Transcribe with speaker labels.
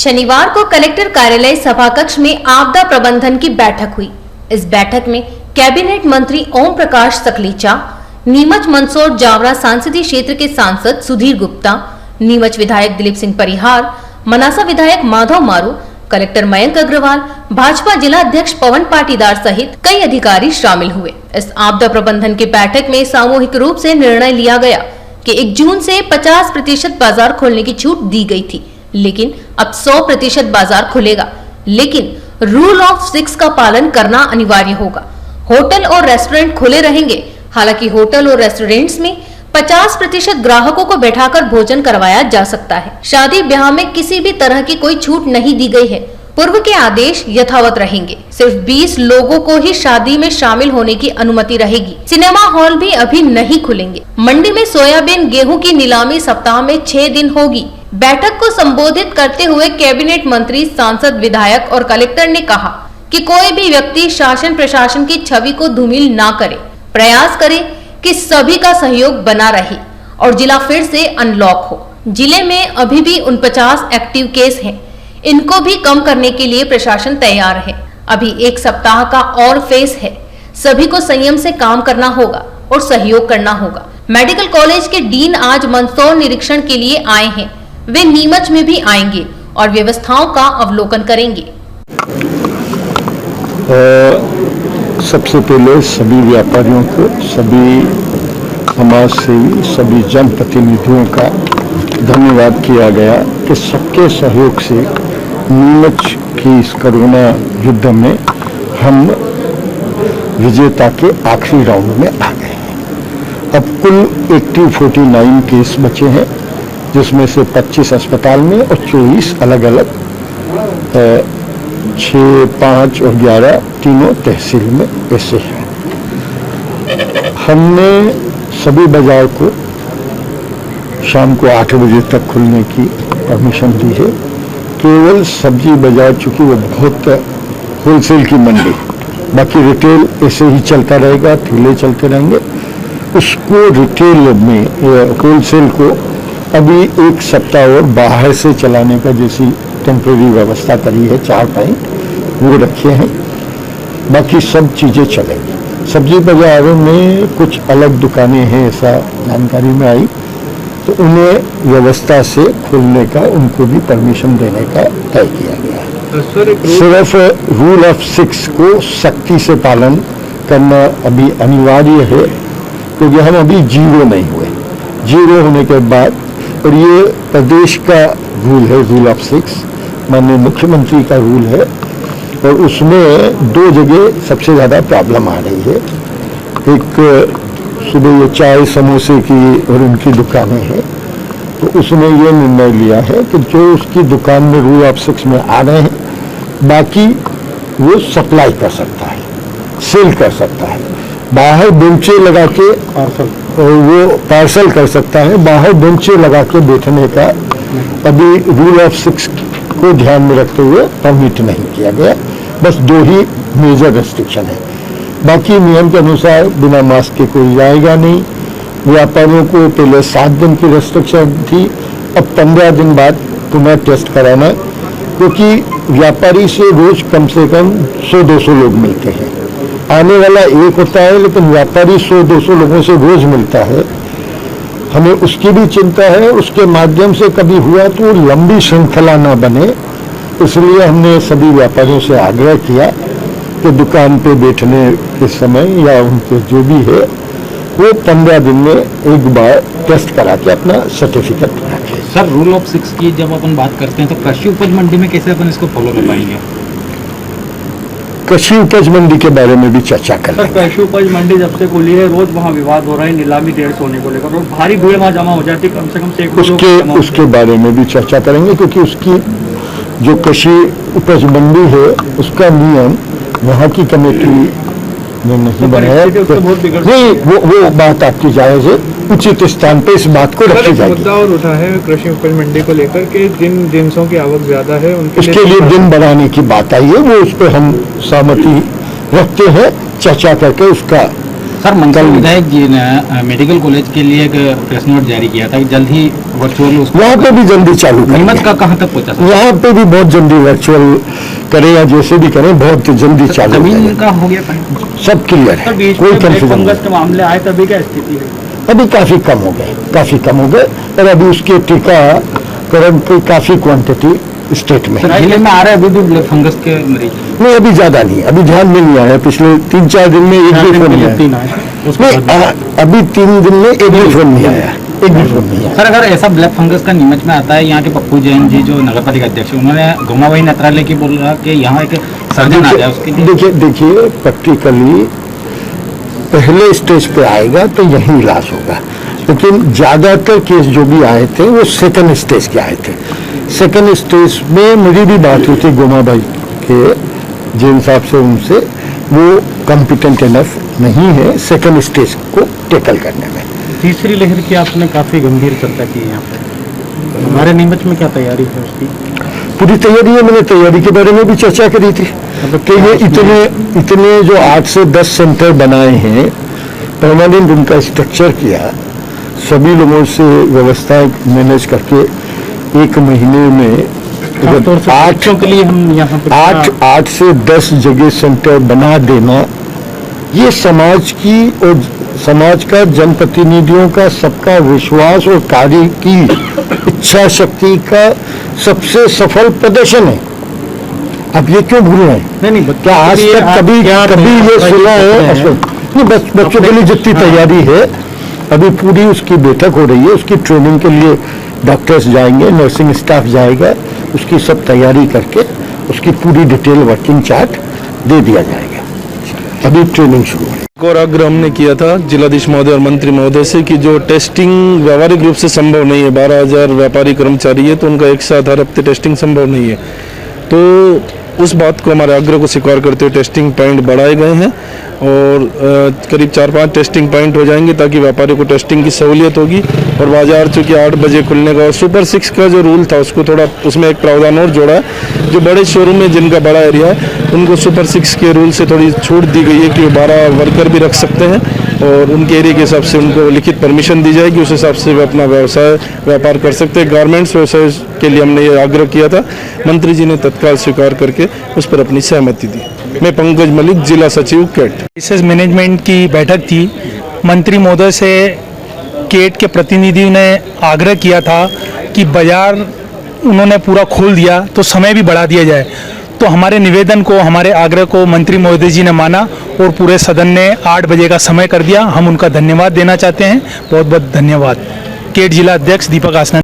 Speaker 1: शनिवार को कलेक्टर कार्यालय सभाकक्ष में आपदा प्रबंधन की बैठक हुई। इस बैठक में कैबिनेट मंत्री ओम प्रकाश सकलेचा, नीमच मंदसौर जावरा सांसदीय क्षेत्र के सांसद सुधीर गुप्ता, नीमच विधायक दिलीप सिंह परिहार, मनासा विधायक माधव मारू, कलेक्टर मयंक अग्रवाल, भाजपा जिला अध्यक्ष पवन पाटीदार सहित कई अधिकारी शामिल हुए। इस आपदा प्रबंधन की बैठक में सामूहिक रूप से निर्णय लिया गया कि 1 जून से 50% बाजार खोलने की छूट दी गई थी, लेकिन अब 100% बाजार खुलेगा, लेकिन रूल ऑफ 6 का पालन करना अनिवार्य होगा। होटल और रेस्टोरेंट खुले रहेंगे। हालांकि होटल और रेस्टोरेंट्स में 50% ग्राहकों को बैठाकर भोजन करवाया जा सकता है। शादी ब्याह में किसी भी तरह की कोई छूट नहीं दी गई है। पूर्व के आदेश यथावत रहेंगे। सिर्फ 20 लोगों को ही शादी में शामिल होने की अनुमति रहेगी। सिनेमा हॉल भी अभी नहीं खुलेंगे। मंडी में सोयाबीन गेहूं की नीलामी सप्ताह में 6 दिन होगी। बैठक को संबोधित करते हुए कैबिनेट मंत्री, सांसद, विधायक और कलेक्टर ने कहा कि कोई भी व्यक्ति शासन प्रशासन की छवि को धूमिल ना करे। प्रयास करे कि सभी का सहयोग बना रहे और जिला फिर से अनलॉक हो। जिले में अभी भी 49 एक्टिव केस हैं। इनको भी कम करने के लिए प्रशासन तैयार है। अभी 1 सप्ताह का और फेस है। सभी को संयम से काम करना होगा और सहयोग करना होगा। मेडिकल कॉलेज के डीन आज मंदसौर निरीक्षण के लिए आए हैं। वे नीमच में भी आएंगे और व्यवस्थाओं का अवलोकन करेंगे।
Speaker 2: सबसे पहले सभी व्यापारियों को, सभी समाज सेवी, सभी जनप्रतिनिधियों का धन्यवाद किया गया कि सबके सहयोग से नीमच की इस कोरोना युद्ध में हम विजेता के आखिरी राउंड में आ गए हैं। अब कुल एक्टिव 49 केस बचे हैं, जिसमें से 25 अस्पताल में और 24 अलग अलग 6, 5 और 11 तीनों तहसील में ऐसे हैं। हमने सभी बाजार को शाम को 8 बजे तक खुलने की परमिशन दी है। केवल सब्जी बाजार, चूंकि वो बहुत होलसेल की मंडी, बाकी रिटेल ऐसे ही चलता रहेगा, ठेले चलते रहेंगे। उसको रिटेल में, होलसेल को अभी 1 सप्ताह और बाहर से चलाने का जैसी टेम्परेरी व्यवस्था करी है, 4 पॉइंट वो रखे हैं। बाकी सब चीज़ें चलेंगी। सब्जी बाजारों में कुछ अलग दुकानें हैं, ऐसा जानकारी में आई, तो उन्हें व्यवस्था से खोलने का, उनको भी परमिशन देने का तय किया गया है। सिर्फ रूल ऑफ 6 को सख्ती से पालन करना अभी अनिवार्य है, क्योंकि हम अभी 0 नहीं हुए। 0 होने के बाद, और ये प्रदेश का रूल है, रूल ऑफ 6 माननीय मुख्यमंत्री का रूल है, और उसमें 2 जगह सबसे ज़्यादा प्रॉब्लम आ रही है। एक सुबह ये चाय समोसे की और उनकी दुकानें हैं, तो उसने ये निर्णय लिया है कि जो उसकी दुकान में रूल ऑफ 6 में आ रहे हैं, बाकी वो सप्लाई कर सकता है, सेल कर सकता है। बाहर बेंचे लगा के वो पार्सल कर सकता है। बाहर बेंचे लगा के बैठने का अभी रूल ऑफ 6 को ध्यान में रखते हुए परमिट नहीं किया गया। बस 2 ही मेजर रेस्ट्रिक्शन है। बाकी नियम के अनुसार बिना मास्क के कोई जाएगा नहीं। व्यापारियों को पहले 7 दिन की रेस्ट्रिक्शन थी, अब 15 दिन बाद पुनः टेस्ट कराना, क्योंकि व्यापारी से रोज कम से कम 100-200 लोग मिलते हैं। आने वाला एक होता है, लेकिन व्यापारी 100-200 लोगों से रोज मिलता है। हमें उसकी भी चिंता है, उसके माध्यम से कभी हुआ तो लंबी श्रृंखला ना बने। इसलिए हमने सभी व्यापारियों से आग्रह किया कि दुकान पे बैठने के समय या उनके जो भी है, वो 15 दिन में एक बार टेस्ट करा के अपना सर्टिफिकेट रखें।
Speaker 3: सर, रूल ऑफ 6 की जब अपन बात करते हैं तो कृषि उपज मंडी में कैसे अपन इसको फॉलो कर पाएंगे?
Speaker 2: कृषि उपज मंडी के बारे में भी चर्चा कर रहे हैं।
Speaker 4: कृषि उपज मंडी जब से खुली है, रोज वहाँ विवाद हो रहा है नीलामी 150 होने को लेकर, और भारी भीड़ वहाँ जमा हो जाती है, कम से कम 100
Speaker 2: उसके बारे में भी चर्चा करेंगे, क्योंकि उसकी जो कृषि उपज मंडी है उसका नियम वहाँ की कमेटी ने नहीं बनाया। नहीं, वो बात आपकी जायज़ है। उचित स्थान पे इस बात को रखी जाएगी।
Speaker 4: मुद्दा और उठा है कृषि उपज मंडी को लेकर के, जिन जिनसों की आवक ज्यादा है
Speaker 2: उसके लिए दिन बढ़ाने की बात आई है। वो उस पर हम सहमति रखते हैं, चर्चा करके उसका
Speaker 3: सर, मंगल विधायक जी ने मेडिकल कॉलेज के लिए एक प्रेस नोट जारी किया था कि जल्द ही वर्चुअल
Speaker 2: वहाँ पे भी जल्दी चालू
Speaker 3: नीमच
Speaker 2: करेंगे।
Speaker 3: का कहाँ तक पहुँचा सर?
Speaker 2: वहाँ पे भी बहुत जल्दी वर्चुअल करें या जैसे भी करें, बहुत जल्दी चालू
Speaker 3: जमीन
Speaker 2: करें।
Speaker 3: का हो गया फाइनल?
Speaker 2: सब क्लियर
Speaker 4: सर
Speaker 2: है,
Speaker 4: बीच
Speaker 2: कोई
Speaker 4: में ब्लैक
Speaker 2: कंफ्यूजन
Speaker 4: फंगस
Speaker 2: नहीं।
Speaker 4: के मामले आए तभी क्या स्थिति है?
Speaker 2: अभी काफी कम हो गए और अभी उसके टीकाकरण की काफी क्वांटिटी स्टेट में है।
Speaker 3: जिले में आ रहा है अभी भी ब्लैक फंगस के मरीज?
Speaker 2: नहीं, अभी ज्यादा नहीं, अभी ध्यान में नहीं आया। पिछले 3-4 दिन में एक भी फोन नहीं आया।
Speaker 4: 3 आए
Speaker 2: नहीं, अभी 3 दिन में एक भी फोन नहीं आया, एक भी फोन नहीं आया।
Speaker 3: सर अगर ऐसा ब्लैक फंगस का नीमच में आता है, यहाँ के पप्पू जैन जी जो नगर पालिका अध्यक्ष हैं, उन्होंने घुमावही नेत्रालय की बोल रहा कि यहाँ एक सर्जन आ जाए उसके लिए।
Speaker 2: देखिए प्रैक्टिकली पहले स्टेज पे आएगा तो यही इलाज होगा, लेकिन ज्यादातर केस जो भी आए थे वो सेकंड स्टेज के आए थे। सेकंड स्टेज में मेरी भी बात हुई थी गोमा भाई के जैन साहब से, उनसे वो कॉम्पिटेंट इनफ नहीं है सेकंड स्टेज को टेकल करने में।
Speaker 5: तीसरी लहर की आपने काफी गंभीर चर्चा की है यहाँ पे, हमारे नीमच में क्या तैयारी है उसकी?
Speaker 2: पूरी तैयारी है, मैंने तैयारी के बारे में भी चर्चा करी थी कि ये इतने जो 8 से 10 सेंटर बनाए हैं, परमानेंट उनका स्ट्रक्चर किया, सभी लोगों से व्यवस्था मैनेज करके 1 महीने में
Speaker 5: खासतौर से बच्चों के लिए हम यहाँ पे
Speaker 2: 8 से 10 जगह सेंटर बना देना, ये समाज की और समाज का जनप्रतिनिधियों का सबका विश्वास और कार्य की इच्छा शक्ति का सबसे सफल प्रदर्शन है। अब ये क्यों भूल रहे हैं?
Speaker 5: नहीं
Speaker 2: क्या आज तक कभी ये सुना है? नहीं, बस बच्चों के लिए जितनी तैयारी है, अभी पूरी उसकी बैठक हो रही है, उसकी ट्रेनिंग के लिए डॉक्टर्स जाएंगे, नर्सिंग स्टाफ जाएगा, उसकी सब तैयारी करके उसकी पूरी डिटेल वर्किंग चार्ट दे दिया जाएगा। अभी ट्रेनिंग शुरू है।
Speaker 6: और आग्रह हमने किया था जिलाधीश महोदय और मंत्री महोदय से कि जो टेस्टिंग व्यावहारिक रूप से संभव नहीं है, 12,000 व्यापारी कर्मचारी है तो उनका एक साथ हर हफ्ते टेस्टिंग संभव नहीं है, तो उस बात को हमारे आग्रह को स्वीकार करते हुए टेस्टिंग पॉइंट बढ़ाए गए हैं और करीब 4-5 टेस्टिंग पॉइंट हो जाएंगे ताकि व्यापारियों को टेस्टिंग की सहूलियत होगी। और बाजार चूँकि 8 बजे खुलने का और सुपर 6 का जो रूल था उसको थोड़ा उसमें एक प्रावधान और जोड़ा है, जो बड़े शोरूम में जिनका बड़ा एरिया है उनको सुपर 6 के रूल से थोड़ी छूट दी गई है कि वो 12 वर्कर भी रख सकते हैं और उनके एरिया के हिसाब से उनको लिखित परमिशन दी जाएगी, उस हिसाब से वे अपना व्यापार कर सकते हैं। गारमेंट्स व्यवसाय के लिए हमने ये आग्रह किया था, मंत्री जी ने तत्काल स्वीकार करके उस पर अपनी सहमति दी। मैं पंकज मलिक, जिला सचिव केट।
Speaker 5: सर्विसेज मैनेजमेंट की बैठक थी, मंत्री महोदय से केट के प्रतिनिधि ने आग्रह किया था कि बाजार उन्होंने पूरा खोल दिया तो समय भी बढ़ा दिया जाए, तो हमारे निवेदन को, हमारे आग्रह को मंत्री महोदय जी ने माना और पूरे सदन ने 8 बजे का समय कर दिया। हम उनका धन्यवाद देना चाहते हैं, बहुत बहुत धन्यवाद। केट जिला अध्यक्ष दीपक आसना।